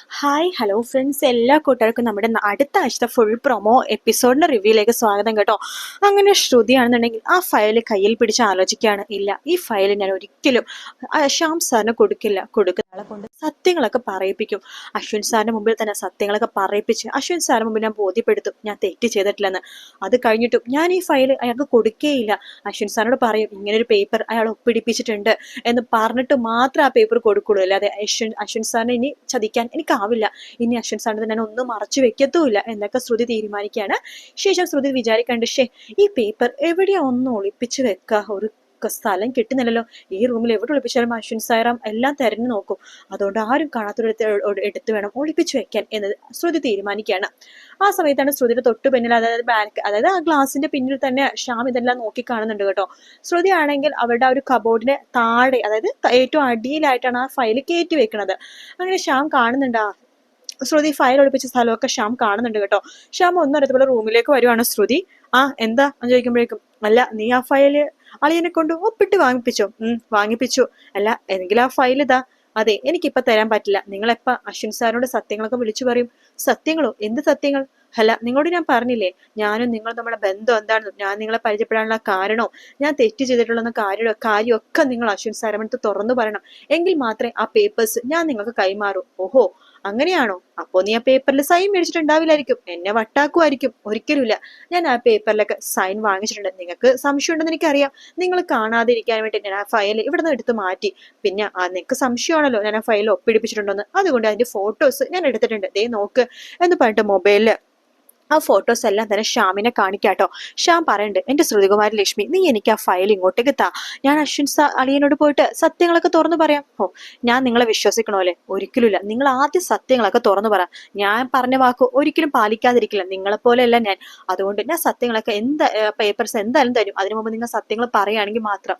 Hi hello friends, എല്ലാ കൂട്ടുകാർക്കും നമ്മുടെ അടുത്ത ആഴ്ചത്തെ ഫുൾ പ്രൊമോ എപ്പിസോഡിന്റെ റിവ്യൂയിലേക്ക് സ്വാഗതം കേട്ടോ. അങ്ങനെ ശ്രുതിയാണെന്നുണ്ടെങ്കിൽ ആ ഫയൽ കയ്യിൽ പിടിച്ച് ആലോചിക്കുകയാണ്. ഇല്ല, ഈ ഫയൽ ഞാൻ ഒരിക്കലും ശ്യാം സാറിന് കൊടുക്കുന്ന ആളെ കൊണ്ട് സത്യങ്ങളൊക്കെ പറയിപ്പിക്കും. അശ്വിൻ സാറിന്റെ മുമ്പിൽ തന്നെ സത്യങ്ങളൊക്കെ പറയിപ്പിച്ച് അശ്വിൻ സാറിന് മുമ്പിൽ ഞാൻ ബോധ്യപ്പെടുത്തും ഞാൻ തെറ്റ് ചെയ്തിട്ടില്ലെന്ന്. അത് കഴിഞ്ഞിട്ടും ഞാൻ ഈ ഫയൽ അയാൾക്ക് കൊടുക്കേയില്ല. അശ്വിൻ സാറിനോട് പറയും ഇങ്ങനെ ഒരു പേപ്പർ അയാൾ ഒപ്പിടിപ്പിച്ചിട്ടുണ്ട് എന്ന് പറഞ്ഞിട്ട് മാത്രം ആ പേപ്പർ കൊടുക്കുള്ളൂ. അല്ലാതെ അശ്വിൻ സാറിനെ ഇനി ചതിക്കാൻ എനിക്കാവില്ല. ഇനി അശ്വിൻ സാറിന് ഞാൻ ഒന്നും മറച്ചു വെക്കത്തുമില്ല എന്നൊക്കെ ശ്രുതി തീരുമാനിക്കുകയാണ്. ശേഷം ശ്രുതി വിചാരിക്കണ്ട്, ഈ പേപ്പർ എവിടെയാ ഒന്ന് ഒളിപ്പിച്ചു വെക്ക, ഒരു സ്ഥലം കിട്ടുന്നില്ലല്ലോ. ഈ റൂമിൽ എവിടെ ഒളിപ്പിച്ചാലും അശ്വിൻ സാറാം എല്ലാം തെരഞ്ഞു നോക്കും. അതുകൊണ്ട് ആരും കാണാത്തൊരിടത്ത് എടുത്ത് വേണം ഒളിപ്പിച്ചു വെക്കാൻ എന്ന് ശ്രുതി തീരുമാനിക്കുകയാണ്. ആ സമയത്താണ് ശ്രുതിയുടെ തൊട്ടു പിന്നിൽ, അതായത് ആ ഗ്ലാസിന്റെ പിന്നിൽ തന്നെ ശ്യാം ഇതെല്ലാം നോക്കി കാണുന്നുണ്ട് കേട്ടോ. ശ്രുതി ആണെങ്കിൽ അവരുടെ ആ ഒരു കബോർഡിന്റെ താഴെ, അതായത് ഏറ്റവും അടിയിലായിട്ടാണ് ആ ഫയൽ കയറ്റി വെക്കുന്നത്. അങ്ങനെ ശ്യാം കാണുന്നുണ്ട് ശ്രുതി ഫയൽ ഒളിപ്പിച്ച സ്ഥലമൊക്കെ ശ്യാം കാണുന്നുണ്ട് കേട്ടോ. ശ്യാം ഒന്നറിയത്തുപോലെ റൂമിലേക്ക് വരുവാണ്. ശ്രുതി എന്താ എന്ന് ചോദിക്കുമ്പോഴേക്കും, അല്ല നീ ആ ഫയല് അളിയനെ കൊണ്ട് ഒപ്പിട്ട് വാങ്ങിപ്പിച്ചോ? വാങ്ങിപ്പിച്ചു. അല്ല എങ്കിലും ആ ഫയൽ ഇതാ. അതെ, എനിക്കിപ്പൊ തരാൻ പറ്റില്ല. നിങ്ങളെപ്പ അശ്വിൻ സാറിനോട് സത്യങ്ങളൊക്കെ വിളിച്ചു പറയും? സത്യങ്ങളോ? എന്ത് സത്യങ്ങൾ? അല്ല, നിങ്ങളോട് ഞാൻ പറഞ്ഞില്ലേ ഞാനും നിങ്ങൾ നമ്മുടെ ബന്ധം എന്താണെന്നും ഞാൻ നിങ്ങളെ പരിചയപ്പെടാനുള്ള കാരണവും ഞാൻ തെറ്റ് ചെയ്തിട്ടുള്ള കാര്യമൊക്കെ നിങ്ങൾ അശ്വിൻ സാറിനടുത്ത് തുറന്നു പറയണം. എങ്കിൽ മാത്രമേ ആ പേപ്പേഴ്സ് ഞാൻ നിങ്ങൾക്ക് കൈമാറൂ. ഓഹോ, അങ്ങനെയാണോ? അപ്പോ നീ ആ പേപ്പറിൽ സൈൻ മേടിച്ചിട്ടുണ്ടാവില്ലായിരിക്കും, എന്നെ വട്ടാക്കുമായിരിക്കും. ഒരിക്കലുമില്ല, ഞാൻ ആ പേപ്പറിലൊക്കെ സൈൻ വാങ്ങിച്ചിട്ടുണ്ട്. നിങ്ങൾക്ക് സംശയം ഉണ്ടെന്ന് എനിക്കറിയാം. നിങ്ങൾ കാണാതിരിക്കാൻ വേണ്ടി ഞാൻ ആ ഫയൽ ഇവിടെ നിന്ന് എടുത്ത് മാറ്റി. പിന്നെ നിനക്ക് സംശയമാണല്ലോ ഞാൻ ആ ഫയൽ ഒപ്പിടിപ്പിച്ചിട്ടുണ്ടോന്ന്. അതുകൊണ്ട് അതിന്റെ ഫോട്ടോസ് ഞാൻ എടുത്തിട്ടുണ്ട്, ദേ നോക്ക് എന്ന് പറഞ്ഞിട്ട് മൊബൈലില് ആ ഫോട്ടോസ് എല്ലാം തന്നെ ശ്യാമിനെ കാണിക്കാട്ടോ. ശ്യാം പറയുന്നുണ്ട്, എന്റെ ശ്രുതികുമാരി ലക്ഷ്മി, നീ എനിക്ക് ആ ഫയൽ ഇങ്ങോട്ടേക്ക് താ. ഞാൻ അശ്വിൻ അളിയനോട് പോയിട്ട് സത്യങ്ങളൊക്കെ തുറന്നു പറയാം. ഞാൻ നിങ്ങളെ വിശ്വസിക്കണോ അല്ലേ? ഒരിക്കലുമില്ല. നിങ്ങൾ ആദ്യം സത്യങ്ങളൊക്കെ തുറന്നു പറ. ഞാൻ പറഞ്ഞ വാക്ക് ഒരിക്കലും പാലിക്കാതിരിക്കില്ല. നിങ്ങളെപ്പോലെയല്ല ഞാൻ. അതുകൊണ്ട് ഞാൻ സത്യങ്ങളൊക്കെ പേപ്പേഴ്സ് എന്തായാലും തരും. അതിനു മുമ്പ് നിങ്ങൾ സത്യങ്ങൾ പറയുകയാണെങ്കിൽ മാത്രം.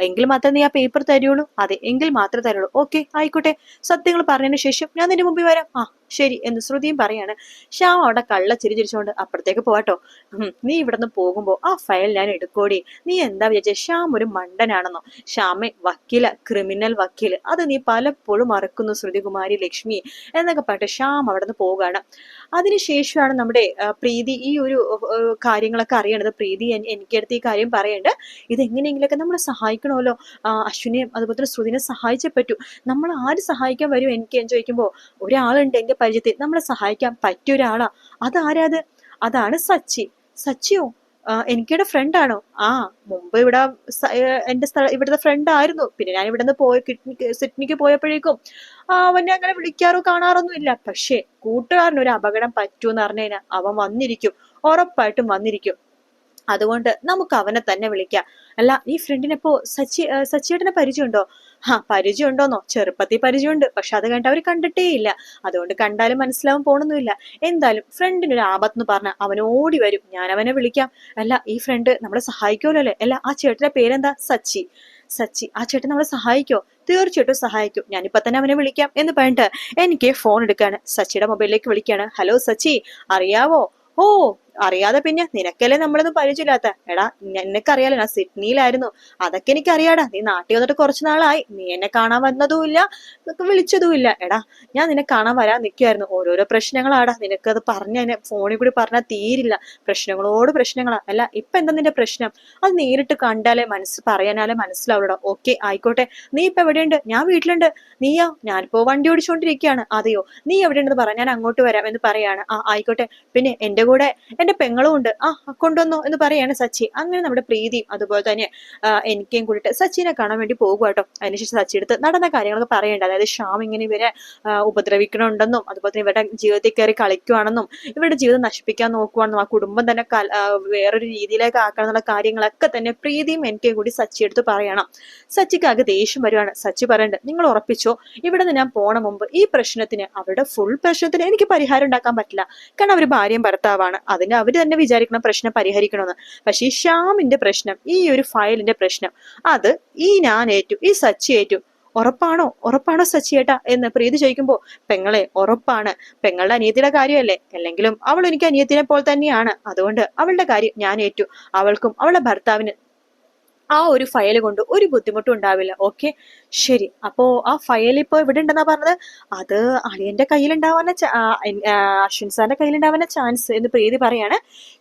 എങ്കിൽ മാത്രമേ നീ ആ പേപ്പർ തരുള്ളൂ? അതെ, എങ്കിൽ മാത്രമേ തരുള്ളൂ. ഓക്കെ, ആയിക്കോട്ടെ. സത്യങ്ങൾ പറഞ്ഞതിന് ശേഷം ഞാൻ നിന്റെ മുമ്പിൽ വരാം. ശരി എന്ന് ശ്രുതിയും പറയാണ്. ശ്യാം അവിടെ ചിരി ചിരിച്ചോണ്ട് അപ്പുറത്തേക്ക് പോവാട്ടോ. നീ ഇവിടുന്ന് പോകുമ്പോ ആ ഫയൽ ഞാൻ എടുക്കോടി. നീ എന്താ വിചാരിച്ച ശ്യാം ഒരു മണ്ടനാണെന്നോ? ശ്യാമെ വക്കീല, ക്രിമിനൽ വക്കീല്, അത് നീ പലപ്പോഴും മറക്കുന്നു ശ്രുതികുമാരി ലക്ഷ്മി എന്നൊക്കെ പറഞ്ഞിട്ട് ശ്യാം അവിടെ നിന്ന് പോവുകയാണ്. അതിനുശേഷമാണ് നമ്മുടെ പ്രീതി ഈ ഒരു കാര്യങ്ങളൊക്കെ അറിയണത്. പ്രീതി എനിക്കടുത്ത് ഈ കാര്യം പറയണ്ട്, ഇതെങ്ങനെയെങ്കിലൊക്കെ നമ്മളെ സഹായിക്കണമല്ലോ. അശ്വിനെയും അതുപോലെ തന്നെ ശ്രുതിനെ സഹായിച്ചേ പറ്റൂ. നമ്മൾ ആര് സഹായിക്കാൻ വരും എനിക്ക് എന്ന് ചോദിക്കുമ്പോ, ഒരാളുണ്ട് എന്റെ പരിചയത്തിൽ നമ്മളെ സഹായിക്കാൻ പറ്റിയ ഒരാളാ. അതാരാത്? അതാണ് സച്ചി. സച്ചിയോ? എനിക്കിടെ ഫ്രണ്ട് ആണോ? മുമ്പ് ഇവിടെ എന്റെ ഇവിടുത്തെ ഫ്രണ്ട് ആയിരുന്നു. പിന്നെ ഞാൻ ഇവിടെ നിന്ന് സിഡ്നിക്ക് പോയപ്പോഴേക്കും അവനെ അങ്ങനെ വിളിക്കാറോ കാണാറൊന്നും ഇല്ല. പക്ഷേ കൂട്ടുകാരന് ഒരു അപകടം പറ്റൂന്ന് പറഞ്ഞു കഴിഞ്ഞാൽ അവൻ വന്നിരിക്കും, ഉറപ്പായിട്ടും വന്നിരിക്കും. അതുകൊണ്ട് നമുക്ക് അവനെ തന്നെ വിളിക്കാം. അല്ല, ഈ ഫ്രണ്ടിനെപ്പോ സച്ചിയേട്ടനെ പരിചയമുണ്ടോ? പരിചയമുണ്ടോന്നോ? ചെറുപ്പത്തിൽ പരിചയമുണ്ട്, പക്ഷെ അത് കഴിഞ്ഞിട്ട് അവർ കണ്ടിട്ടേ ഇല്ല. അതുകൊണ്ട് കണ്ടാലും മനസ്സിലാവും പോണൊന്നുമില്ല. എന്തായാലും ഫ്രണ്ടിനൊരു ആപത്തെന്ന് പറഞ്ഞാൽ അവൻ ഓടി വരും, ഞാൻ അവനെ വിളിക്കാം. അല്ല, ഈ ഫ്രണ്ട് നമ്മളെ സഹായിക്കുമല്ലോ അല്ലേ? അല്ല, ആ ചേട്ടന്റെ പേരെന്താ? സച്ചി. ആ ചേട്ടൻ നമ്മളെ സഹായിക്കോ? തീർച്ചയായിട്ടും സഹായിക്കും. ഞാനിപ്പോ തന്നെ അവനെ വിളിക്കാം എന്ന് പറഞ്ഞിട്ട് എനിക്ക് ഫോൺ എടുക്കാണ്. സച്ചിയുടെ മൊബൈലിലേക്ക് വിളിക്കാണ്. ഹലോ സച്ചി, അറിയാവോ? അറിയാതെ പിന്നെ നിനക്കല്ലേ നമ്മളൊന്നും പരിചയമില്ലാത്ത? എടാ, നിനക്കറിയാലോ ഞാൻ സിഡ്നിയിലായിരുന്നു. അതൊക്കെ എനിക്കറിയാടാ. നീ നാട്ടിൽ വന്നിട്ട് കുറച്ചു നാളായി. നീ എന്നെ കാണാൻ വന്നതുമില്ല, വിളിച്ചതുമില്ല. എടാ, ഞാൻ നിന്നെ കാണാൻ വരാൻ നിൽക്കുമായിരുന്നു. ഓരോരോ പ്രശ്നങ്ങളാടാ. നിനക്കത് ഫോണിൽ കൂടി പറഞ്ഞാൽ തീരില്ല. പ്രശ്നങ്ങളോട് പ്രശ്നങ്ങളാ. അല്ല, ഇപ്പൊ എന്താ നിന്റെ പ്രശ്നം? അത് നേരിട്ട് കണ്ടാലേ പറയാനാലേ മനസ്സിലാവുള്ളൂ. ഓക്കെ, ആയിക്കോട്ടെ. നീ ഇപ്പൊ എവിടെയുണ്ട്? ഞാൻ വീട്ടിലുണ്ട്. നീയോ? ഞാനിപ്പോ വണ്ടി ഓടിച്ചുകൊണ്ടിരിക്കുകയാണ്. അതെയോ? നീ എവിടെയുണ്ടെന്ന് പറ, ഞാൻ അങ്ങോട്ട് വരാം എന്ന് പറയാണ്. ആയിക്കോട്ടെ. പിന്നെ എന്റെ കൂടെ എന്റെ പെങ്ങളും ഉണ്ട്, കൊണ്ടുവന്നോ എന്ന് പറയാണ് സച്ചി. അങ്ങനെ നമ്മുടെ പ്രീതിയും അതുപോലെ തന്നെ എനിക്കും കൂടിയിട്ട് സച്ചിനെ കാണാൻ വേണ്ടി പോകുക കേട്ടോ. അതിനുശേഷം സച്ചി എടുത്ത് നടന്ന കാര്യങ്ങളൊക്കെ പറയണ്ട. അതായത് ശ്യാം ഇങ്ങനെ ഇവരെ ഉപദ്രവിക്കണുണ്ടെന്നും അതുപോലെ തന്നെ ഇവരുടെ ജീവിതത്തിൽ കയറി കളിക്കുവാണെന്നും ഇവരുടെ ജീവിതം നശിപ്പിക്കാൻ നോക്കുവാണെന്നും ആ കുടുംബം തന്നെ വേറൊരു രീതിയിലേക്ക് ആക്കണം എന്നുള്ള കാര്യങ്ങളൊക്കെ തന്നെ പ്രീതിയും എനിക്കും കൂടി സച്ചി എടുത്ത് പറയണം. സച്ചിക്ക് ആകെ ദേഷ്യം വരുവാണ്. സച്ചി പറയണ്ട്, നിങ്ങൾ ഉറപ്പിച്ചോ ഇവിടെ നിന്ന് ഞാൻ പോണ മുമ്പ് ഈ പ്രശ്നത്തിന്, അവരുടെ ഫുൾ പ്രശ്നത്തിന് എനിക്ക് പരിഹാരം ഉണ്ടാക്കാൻ പറ്റില്ല. കാരണം അവര് ഭാര്യയും ഭർത്താവാണ്. അതിന് അവര് തന്നെ വിചാരിക്കണം പ്രശ്നം പരിഹരിക്കണമെന്ന്. പക്ഷെ ഈ ശ്യാമിന്റെ പ്രശ്നം, ഈ ഒരു ഫയലിന്റെ പ്രശ്നം, അത് ഞാൻ ഏറ്റു, ഈ സച്ചി ഏറ്റു. ഉറപ്പാണോ സച്ചിയേട്ടാ എന്ന് പ്രീതി ചോദിക്കുമ്പോ, പെങ്ങളെ ഉറപ്പാണ്. പെങ്ങളുടെ അനിയത്തിയുടെ കാര്യമല്ലേ? അല്ലെങ്കിലും അവൾ എനിക്ക് അനിയത്തിനെ പോലെ തന്നെയാണ്. അതുകൊണ്ട് അവളുടെ കാര്യം ഞാൻ ഏറ്റു. അവൾക്കും അവളുടെ ഭർത്താവിന് ആ ഒരു ഫയൽ കൊണ്ട് ഒരു ബുദ്ധിമുട്ടും ഉണ്ടാവില്ല. ഓക്കെ, ശരി. അപ്പോ ആ ഫയൽ ഇപ്പൊ ഇവിടെ ഉണ്ടെന്നാ പറഞ്ഞത്? അത് അളിയന്റെ കയ്യിലുണ്ടാവാന അശ്വിൻ സാറിന്റെ കയ്യിലുണ്ടാവാന ചാൻസ് എന്ന് പ്രീതി പറയാണ്.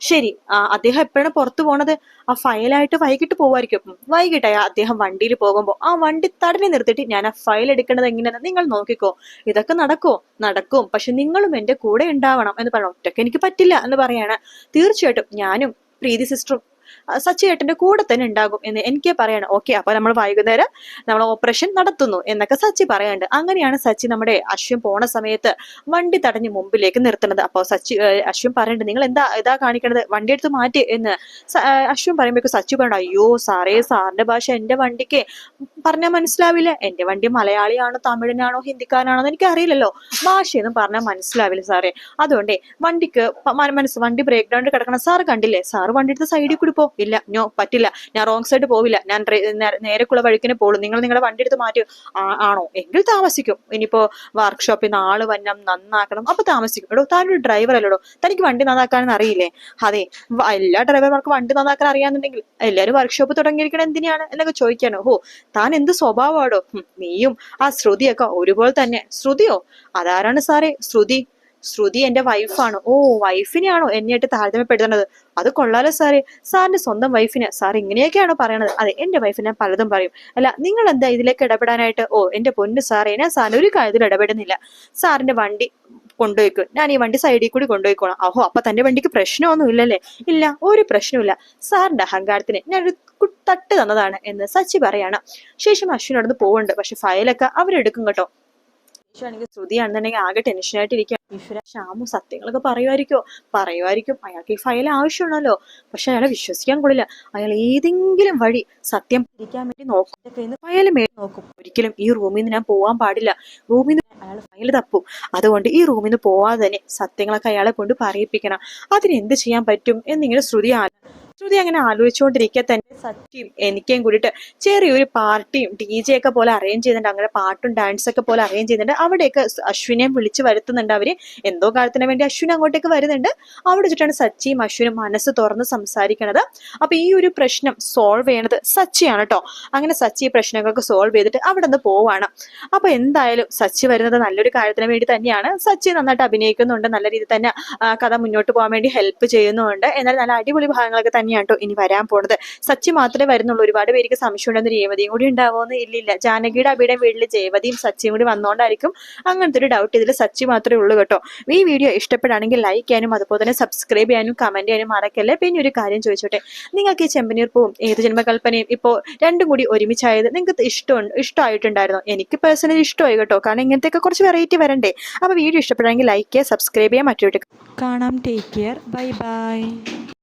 ശരി, അദ്ദേഹം എപ്പോഴാണ് പുറത്തു പോണത്? ആ ഫയലായിട്ട് വൈകിട്ട് പോവായിരിക്കും. വൈകിട്ടായ അദ്ദേഹം വണ്ടിയിൽ പോകുമ്പോ ആ വണ്ടി തടഞ്ഞു നിർത്തിയിട്ട് ഞാൻ ആ ഫയൽ എടുക്കേണ്ടത് എങ്ങനെയാന്ന് നിങ്ങൾ നോക്കിക്കോ. ഇതൊക്കെ നടക്കും, പക്ഷെ നിങ്ങളും എന്റെ കൂടെ ഉണ്ടാവണം എന്ന് പറഞ്ഞു. ഒറ്റയ്ക്ക് എനിക്ക് പറ്റില്ല എന്ന് പറയാണ്. തീർച്ചയായിട്ടും ഞാനും പ്രീതി സിസ്റ്ററും സച്ചി ഏട്ടന്റെ കൂടെ തന്നെ ഉണ്ടാകും എന്ന് എനിക്ക് പറയണം. ഓക്കെ, അപ്പൊ നമ്മൾ വൈകുന്നേരം നമ്മൾ ഓപ്പറേഷൻ നടത്തുന്നു എന്നൊക്കെ സച്ചി പറയാണ്ട്. അങ്ങനെയാണ് സച്ചി നമ്മുടെ അശ്വിൻ പോണ സമയത്ത് വണ്ടി തടഞ്ഞ് മുമ്പിലേക്ക് നിർത്തുന്നത്. അപ്പൊ അശ്വിൻ പറയണ്ട്, നിങ്ങൾ എന്താ ഇതാ കാണിക്കണത്, വണ്ടി എടുത്ത് മാറ്റി എന്ന് അശ്വിൻ പറയുമ്പോഴേക്കും സച്ചി പറയണ്ട, അയ്യോ സാറേ, സാറിന്റെ ഭാഷ എന്റെ വണ്ടിക്ക് പറഞ്ഞാൽ മനസ്സിലാവില്ല. എന്റെ വണ്ടി മലയാളിയാണോ തമിഴിനാണോ ഹിന്ദിക്കാരനാണോ എന്ന് എനിക്ക് അറിയില്ലല്ലോ, ഭാഷയൊന്നും പറഞ്ഞാൽ മനസ്സിലാവില്ല സാറേ. അതുകൊണ്ടേ വണ്ടിക്ക് വണ്ടി ബ്രേക്ക് ഡൗണിൽ കിടക്കണം. സാറ് കണ്ടില്ലേ? സാറ് വണ്ടി എടുത്ത് സൈഡിൽ കൂടി പോ. ഇല്ല, നോ, പറ്റില്ല, ഞാൻ റോങ് സൈഡ് പോവില്ല, ഞാൻ നേരെക്കുള്ള വഴിക്കിനെ പോകും. നിങ്ങൾ നിങ്ങളുടെ വണ്ടി എടുത്ത് മാറ്റി. ആണോ? എങ്കിൽ താമസിക്കും. ഇനിയിപ്പോ വർക്ക്ഷോപ്പിൽ നിന്ന് ആള് വന്നം നന്നാക്കണം, അപ്പൊ താമസിക്കും. എടോ, താനൊരു ഡ്രൈവർ അല്ലടോ, തനിക്ക് വണ്ടി നന്നാക്കാനെന്ന് അറിയില്ലേ? അതെ, എല്ലാ ഡ്രൈവർമാർക്കും വണ്ടി നന്നാക്കാൻ അറിയാന്നുണ്ടെങ്കിൽ എല്ലാരും വർക്ക്ഷോപ്പ് തുടങ്ങിയിരിക്കണം എന്തിനാണ് എന്നൊക്കെ ചോദിക്കാനോ? ഓ, താൻ എന്ത് സ്വഭാവമാടോ? നീയും ആ ശ്രുതിയൊക്കെ ഒരുപോലെ തന്നെ. ശ്രുതിയോ? അതാരാണ് സാറേ ശ്രുതി? ശ്രുതി എന്റെ വൈഫാണ്. ഓ, വൈഫിനെയാണോ എന്നെയായിട്ട് താരതമ്യപ്പെടുത്തുന്നത്? അത് കൊള്ളാലോ സാറേ, സാറിന്റെ സ്വന്തം വൈഫിന് സാർ ഇങ്ങനെയൊക്കെയാണോ പറയണത്? അതെ, എന്റെ വൈഫിന് ഞാൻ പലതും പറയും. അല്ല, നിങ്ങൾ എന്താ ഇതിലേക്ക് ഇടപെടാനായിട്ട്? ഓ, എന്റെ പൊന്ന് സാറേ, ഞാൻ സാറിന് ഒരു കാര്യത്തിൽ ഇടപെടുന്നില്ല. സാറിന്റെ വണ്ടി കൊണ്ടുപോയിക്കും, ഞാൻ ഈ വണ്ടി സൈഡിൽ കൂടി കൊണ്ടുപോയിക്കോളാം. ഓഹോ, അപ്പൊ തന്റെ വണ്ടിക്ക് പ്രശ്നമൊന്നും ഇല്ലല്ലേ? ഇല്ല, ഒരു പ്രശ്നമില്ല. സാറിന്റെ അഹങ്കാരത്തിന് ഞാനൊരു തട്ട് തന്നതാണ് എന്ന് സച്ചി പറയാണ്. ശേഷം അശ്വിൻ അവിടെ നിന്ന് പോവുന്നുണ്ട്. പക്ഷെ ഫയലൊക്കെ അവരെടുക്കും കേട്ടോ. ആണെങ്കിൽ ശ്രുതിയാണെന്നുണ്ടെങ്കിൽ ആകെ ടെൻഷനായിട്ടിരിക്കുക. ഈശ്വര, ഷാമു സത്യങ്ങളൊക്കെ പറയുമായിരിക്കും. അയാൾക്ക് ഈ ഫയൽ ആവശ്യമാണല്ലോ. പക്ഷെ അയാളെ വിശ്വസിക്കാൻ കൊള്ളില്ല. അയാൾ ഏതെങ്കിലും വഴി സത്യം ഇരിക്കാൻ വേണ്ടി നോക്കും. ഫയൽ മേൽ നോക്കും. ഒരിക്കലും ഈ റൂമിൽ നിന്ന് ഞാൻ പോവാൻ പാടില്ല. റൂമിൽ നിന്ന് അയാൾ ഫയൽ തപ്പും. അതുകൊണ്ട് ഈ റൂമിൽ നിന്ന് പോവാതെ തന്നെ സത്യങ്ങളൊക്കെ അയാളെ കൊണ്ട് പറയിപ്പിക്കണം. അതിനെന്ത് ചെയ്യാൻ പറ്റും എന്നിങ്ങനെ ശ്രുതി അങ്ങനെ ആലോചിച്ചുകൊണ്ടിരിക്കെ തന്നെ സച്ചിയും എനിക്കും കൂടിയിട്ട് ചെറിയൊരു പാർട്ടിയും DJ ഒക്കെ പോലെ അറേഞ്ച് ചെയ്യുന്നുണ്ട്. അങ്ങനെ പാട്ടും ഡാൻസ് ഒക്കെ പോലെ അറേഞ്ച് ചെയ്യുന്നുണ്ട്. അവിടെയൊക്കെ അശ്വിനെ വിളിച്ചു വരുത്തുന്നുണ്ട് അവര്. എന്തോ കാര്യത്തിന് വേണ്ടി അശ്വിൻ അങ്ങോട്ടേക്ക് വരുന്നുണ്ട്. അവിടെ വെച്ചിട്ടാണ് സച്ചിയും അശ്വിനും മനസ്സ് തുറന്ന് സംസാരിക്കണത്. അപ്പൊ ഈ ഒരു പ്രശ്നം സോൾവ് ചെയ്യണത് സച്ചിയാണ് കേട്ടോ. അങ്ങനെ സച്ചി ഈ പ്രശ്നങ്ങളൊക്കെ സോൾവ് ചെയ്തിട്ട് അവിടെ നിന്ന് പോവാണ്. അപ്പൊ എന്തായാലും സച്ചി വരുന്നത് നല്ലൊരു കാര്യത്തിന് വേണ്ടി തന്നെയാണ്. സച്ചി നന്നായിട്ട് അഭിനയിക്കുന്നുണ്ട്. നല്ല രീതിയിൽ തന്നെ കഥ മുന്നോട്ട് പോകാൻ വേണ്ടി ഹെൽപ്പ് ചെയ്യുന്നുണ്ട്. എന്നാൽ നല്ല അടിപൊളി ഭാഗങ്ങളൊക്കെ തന്നെയാണ് കേട്ടോ ഇനി വരാൻ പോണത്. സച്ചി മാത്രമേ വരുന്നുള്ളൂ. ഒരുപാട് പേർക്ക് സംശയം ഉണ്ടെന്ന്, രേവതിയും കൂടി ഉണ്ടാവുമെന്ന്. ഇല്ലില്ല, ജാനകിയുടെ അബിയുടെ വീട്ടിൽ ജയവതിയും സച്ചിയും കൂടി വന്നോണ്ടായിരിക്കും അങ്ങനത്തെ ഒരു ഡൗട്ട്. ഇതിൽ സച്ചി മാത്രമേ ഉള്ളൂ കേട്ടോ. ഈ വീഡിയോ ഇഷ്ടപ്പെടുകയാണെങ്കിൽ ലൈക്ക് ചെയ്യാനും അതുപോലെ തന്നെ സബ്സ്ക്രൈബ് ചെയ്യാനും കമന്റ് ചെയ്യാനും മറക്കല്ലേ. പിന്നെ ഒരു കാര്യം ചോദിച്ചോട്ടെ, നിങ്ങൾക്ക് ഈ ചെമ്പനീർ പൂവും ഏത് ജന്മകൽപ്പനയും ഇപ്പോ രണ്ടും കൂടി ഒരുമിച്ചായത് നിങ്ങൾക്ക് ഇഷ്ടമായിട്ടുണ്ടായിരുന്നോ? എനിക്ക് പേഴ്സണലി ഇഷ്ടമായി കേട്ടോ. കാരണം ഇങ്ങനത്തെയൊക്കെ കുറച്ച് വെറൈറ്റി വരണ്ടേ. അപ്പൊ വീഡിയോ ഇഷ്ടപ്പെടുകയാണെങ്കിൽ ലൈക്ക് ചെയ്യുക, സബ്സ്ക്രൈബ് ചെയ്യുക, മറ്റൊരു കാണാം. Take care, bye bye.